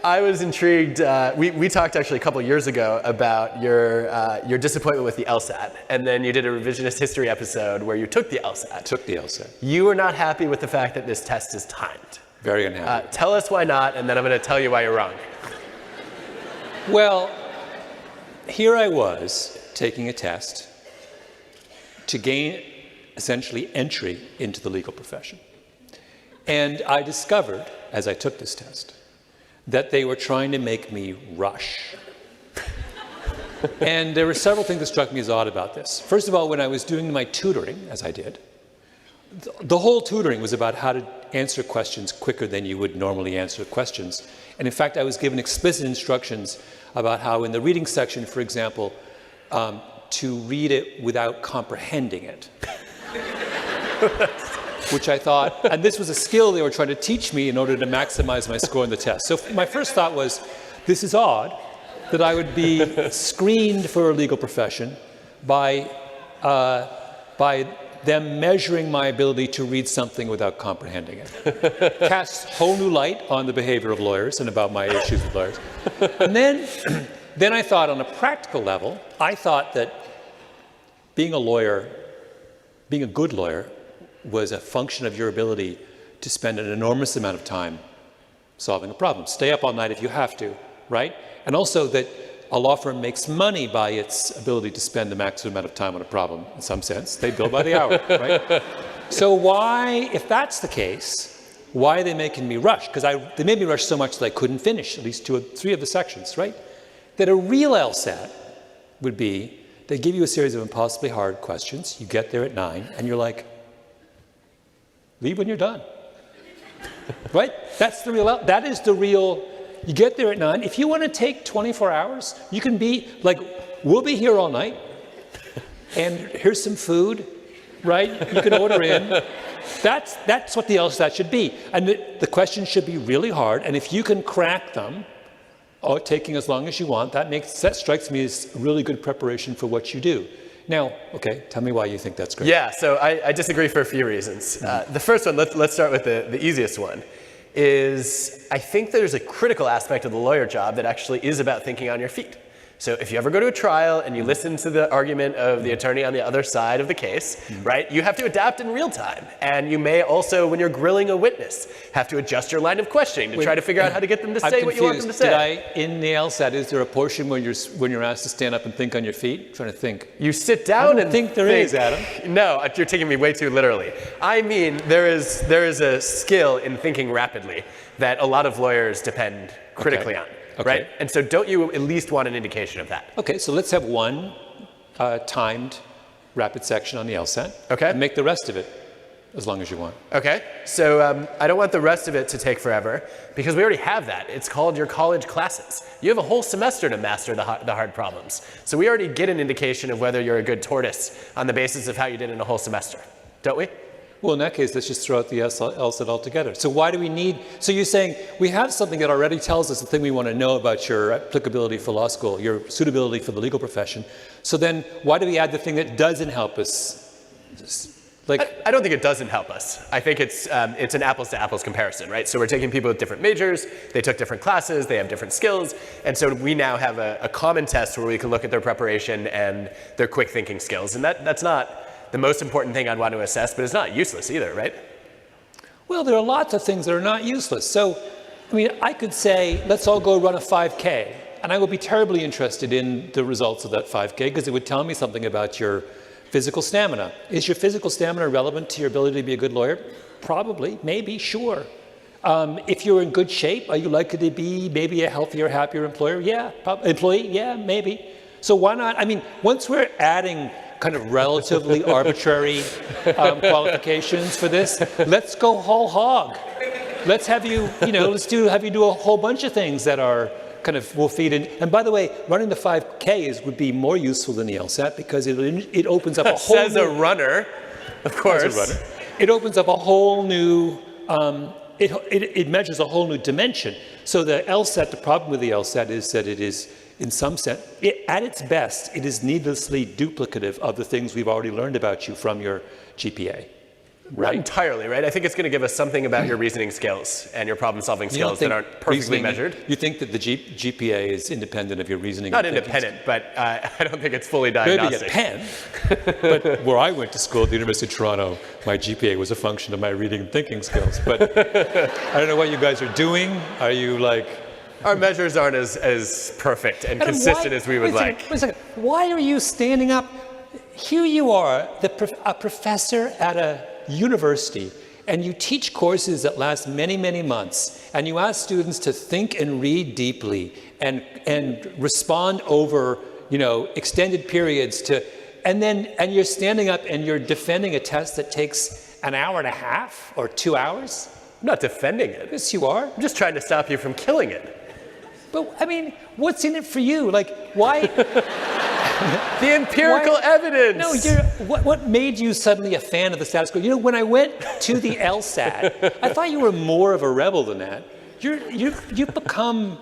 I was intrigued. We talked actually a couple years ago about your disappointment with the LSAT, and then you did a revisionist history episode where you took the LSAT. Took the LSAT. You were not happy with the fact that this test is timed. Very unhappy. Tell us why not, and then I'm going to tell you why you're wrong. Well, here I was taking a test to gain essentially entry into the legal profession. And I discovered, as I took this test, that they were trying to make me rush. And there were several things that struck me as odd about this. First of all, when I was doing my tutoring, as I did, the whole tutoring was about how to answer questions quicker than you would normally answer questions. And in fact, I was given explicit instructions about how in the reading section, for example, to read it without comprehending it. Which I thought, and this was a skill they were trying to teach me in order to maximize my score in the test. So my first thought was, this is odd that I would be screened for a legal profession by them measuring my ability to read something without comprehending it. Casts whole new light on the behavior of lawyers and about my issues with lawyers. And then I thought on a practical level, I thought that being a lawyer, being a good lawyer, was a function of your ability to spend an enormous amount of time solving a problem. Stay up all night if you have to, right? And also that a law firm makes money by its ability to spend the maximum amount of time on a problem, in some sense. They bill by the hour, right? So why, if that's the case, why are they making me rush? Because they made me rush so much that I couldn't finish at least 2 or 3 of the sections, right? That a real LSAT would be, they give you a series of impossibly hard questions, you get there at 9, and you're like, leave when you're done, right? That is the real, you get there at 9. If you want to take 24 hours, you can be, like, we'll be here all night, and here's some food, right? You can order in. That's what the LSAT should be. And the questions should be really hard, and if you can crack them, taking as long as you want, that strikes me as really good preparation for what you do. Now, okay, tell me why you think that's great. Yeah, so I disagree for a few reasons. The first one, let's start with the easiest one, is I think there's a critical aspect of the lawyer job that actually is about thinking on your feet. So if you ever go to a trial and you listen to the argument of the attorney on the other side of the case, right, you have to adapt in real time. And you may also, when you're grilling a witness, have to adjust your line of questioning to try to figure out how to get them to say what you want them to say. In the LSAT, is there a portion when you're asked to stand up and think on your feet? I'm trying to think. You sit down and think there is, Adam. No, you're taking me way too literally. I mean, there is a skill in thinking rapidly that a lot of lawyers depend critically on. Okay. Right? And so don't you at least want an indication of that? Okay, so let's have one timed rapid section on the LSAT. Okay. And make the rest of it as long as you want. Okay, so I don't want the rest of it to take forever because we already have that. It's called your college classes. You have a whole semester to master the hard problems. So we already get an indication of whether you're a good tortoise on the basis of how you did in a whole semester, don't we? Well, in that case, let's just throw out the LSAT altogether. So why do we need, so you're saying we have something that already tells us the thing we want to know about your applicability for law school, your suitability for the legal profession. So then why do we add the thing that doesn't help us? Like, I don't think it doesn't help us. I think it's an apples to apples comparison, right? So we're taking people with different majors, they took different classes, they have different skills, and so we now have a common test where we can look at their preparation and their quick thinking skills. And that's not the most important thing I'd want to assess, but it's not useless either, right? Well, there are lots of things that are not useless. So, I mean, I could say, let's all go run a 5K, and I would be terribly interested in the results of that 5K because it would tell me something about your physical stamina. Is your physical stamina relevant to your ability to be a good lawyer? Probably, maybe, sure. If you're in good shape, are you likely to be maybe a healthier, happier employer? Yeah, employee, yeah, maybe. So why not? I mean, once we're adding kind of relatively arbitrary qualifications for this, let's go whole hog. Let's have you, have you do a whole bunch of things that are kind of will feed in. And by the way, running the 5Ks would be more useful than the LSAT because it opens up a whole says a runner, of course. As a runner. It opens up a whole new, it measures a whole new dimension. So the LSAT, the problem with the LSAT is that it is, in some sense, at its best, it is needlessly duplicative of the things we've already learned about you from your GPA. Not entirely, right? I think it's going to give us something about your reasoning skills and your problem-solving skills that aren't perfectly measured. You think that the GPA is independent of your reasoning? Not independent, but I don't think it's fully diagnostic. Maybe at Penn. But where I went to school at the University of Toronto, my GPA was a function of my reading and thinking skills. But I don't know what you guys are doing. Are you like... Our measures aren't as perfect and consistent as we would like. Wait a second. Why are you standing up? Here you are, a professor at a university, and you teach courses that last many, many months, and you ask students to think and read deeply and respond over, extended periods and you're standing up and you're defending a test that takes an hour and a half or 2 hours? I'm not defending it. Yes, you are. I'm just trying to stop you from killing it. But, I mean, what's in it for you? Like, why? The empirical evidence. No, what made you suddenly a fan of the status quo? When I went to the LSAT, I thought you were more of a rebel than that. You've become,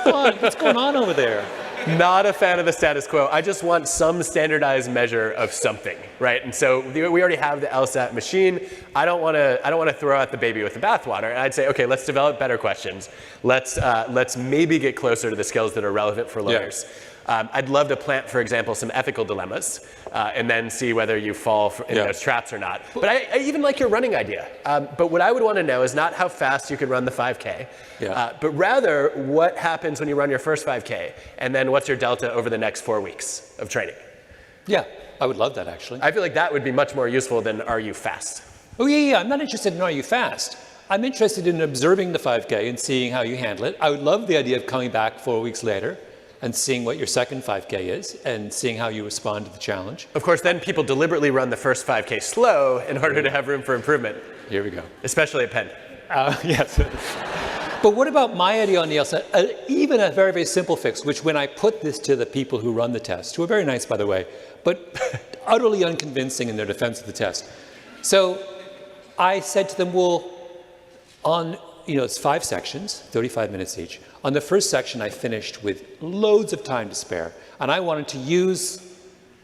what's going on over there? Not a fan of the status quo. I just want some standardized measure of something, right? And so we already have the LSAT machine. I don't want to throw out the baby with the bathwater. And I'd say, okay, let's develop better questions. Let's maybe get closer to the skills that are relevant for lawyers. Yeah. I'd love to plant, for example, some ethical dilemmas and then see whether you fall in those traps or not. But I even like your running idea. But what I would want to know is not how fast you could run the 5K, but rather what happens when you run your first 5K, and then what's your delta over the next 4 weeks of training. Yeah, I would love that, actually. I feel like that would be much more useful than are you fast? Oh, yeah. I'm not interested in are you fast. I'm interested in observing the 5K and seeing how you handle it. I would love the idea of coming back 4 weeks later and seeing what your second 5K is and seeing how you respond to the challenge. Of course, then people deliberately run the first 5K slow in order to have room for improvement. Here we go. Especially at Penn. Yes. But what about my idea on the LSAT? Even a very, very simple fix, which when I put this to the people who run the test, who are very nice, by the way, but utterly unconvincing in their defense of the test. So I said to them, well, it's 5 sections, 35 minutes each. On the first section, I finished with loads of time to spare. And I wanted to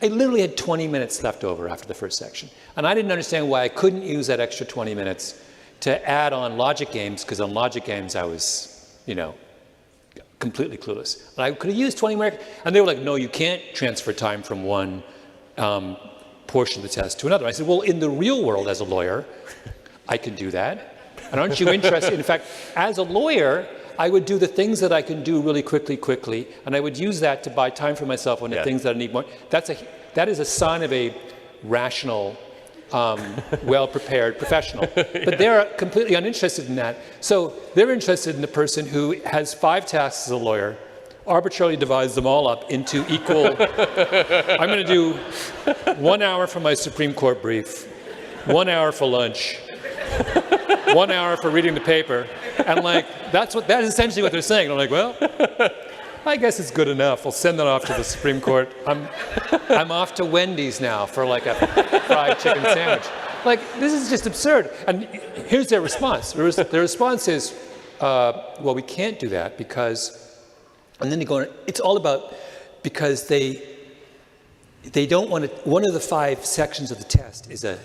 I literally had 20 minutes left over after the first section. And I didn't understand why I couldn't use that extra 20 minutes to add on logic games, because on logic games, I was, completely clueless. And I could have used 20 minutes. And they were like, no, you can't transfer time from one portion of the test to another. I said, well, in the real world as a lawyer, I can do that. And aren't you interested? In fact, as a lawyer, I would do the things that I can do really quickly, and I would use that to buy time for myself on the things that I need more. That is a sign of a rational, well-prepared professional. But they're completely uninterested in that. So they're interested in the person who has 5 tasks as a lawyer, arbitrarily divides them all up into equal. I'm going to do 1 hour for my Supreme Court brief, 1 hour for lunch, 1 hour for reading the paper, and that is essentially what they're saying. And I'm like, well, I guess it's good enough. I'll send that off to the Supreme Court. I'm off to Wendy's now for a fried chicken sandwich. This is just absurd. And here's their response. Their response is, well, we can't do that because, and then they go, it's all about, because they don't want to, one of the 5 sections of the test is a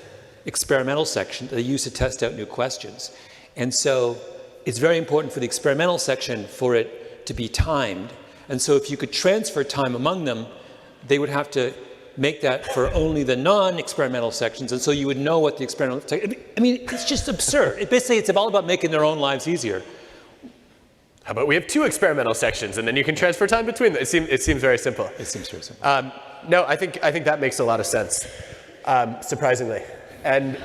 experimental section that they use to test out new questions. And so it's very important for the experimental section for it to be timed. And so if you could transfer time among them, they would have to make that for only the non-experimental sections. And so you would know what the experimental, I mean, it's just absurd. Basically, it's all about making their own lives easier. How about we have 2 experimental sections and then you can transfer time between them? It seems very simple. It seems very simple. No, I think that makes a lot of sense, surprisingly. And